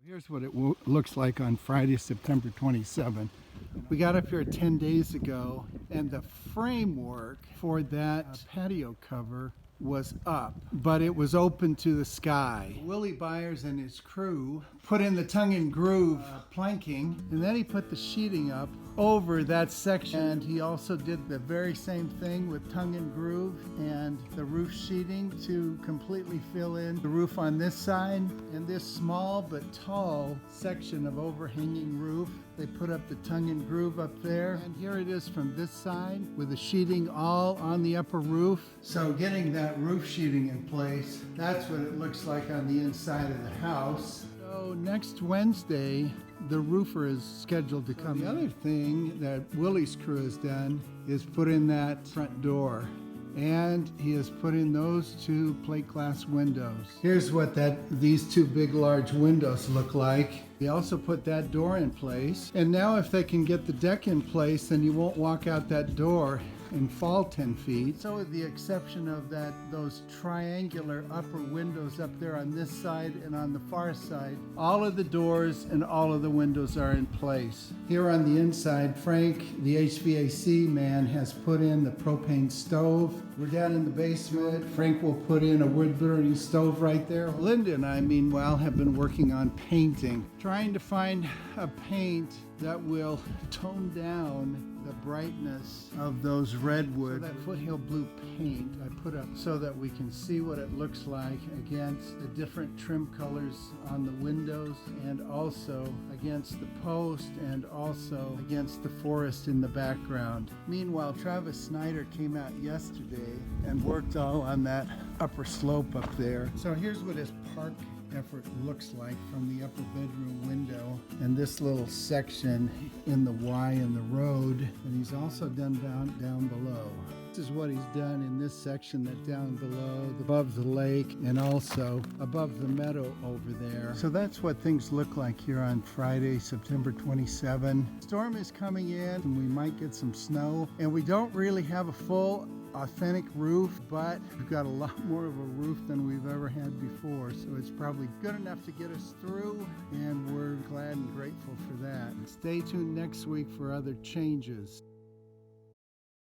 Here's what it looks like on Friday, September 27. We got up here 10 days ago, and the framework for that patio cover was up, but it was open to the sky. Willie Byers and his crew put in the tongue and groove planking, and then he put the sheeting up over that section. And he also did the very same thing with tongue and groove and the roof sheeting to completely fill in the roof on this side. And this small but tall section of overhanging roof, they put up the tongue and groove up there. And here it is from this side with the sheeting all on the upper roof. So getting that roof sheeting in place, that's what it looks like on the inside of the house. So next Wednesday, the roofer is scheduled to come. The other thing that Willie's crew has done is put in that front door. And he has put in those two plate glass windows. Here's what these two big large windows look like. He also put that door in place. And now if they can get the deck in place, then you won't walk out that door and fall 10 feet. So with the exception of those triangular upper windows up there on this side and on the far side, all of the doors and all of the windows are in place. Here on the inside, Frank, the HVAC man, has put in the propane stove. We're down in the basement. Frank will put in a wood-burning stove right there. Linda and I, meanwhile, have been working on painting, trying to find a paint that will tone down the brightness of those redwood. So that foothill blue paint I put up so that we can see what it looks like against the different trim colors on the windows, and also against the post, and also against the forest in the background. Meanwhile, Travis Snyder came out yesterday and worked all on that upper slope up there. So here's what his park effort looks like from the upper bedroom window, and this little section in the Y in the road, and he's also done down below. This is what he's done in this section that down below, above the lake, and also above the meadow over there. So that's what things look like here on Friday, September 27. Storm is coming in, and we might get some snow, and we don't really have a full authentic roof, but we've got a lot more of a roof than we've ever had before, so it's probably good enough to get us through, and we're glad and grateful for that. Stay tuned next week for other changes.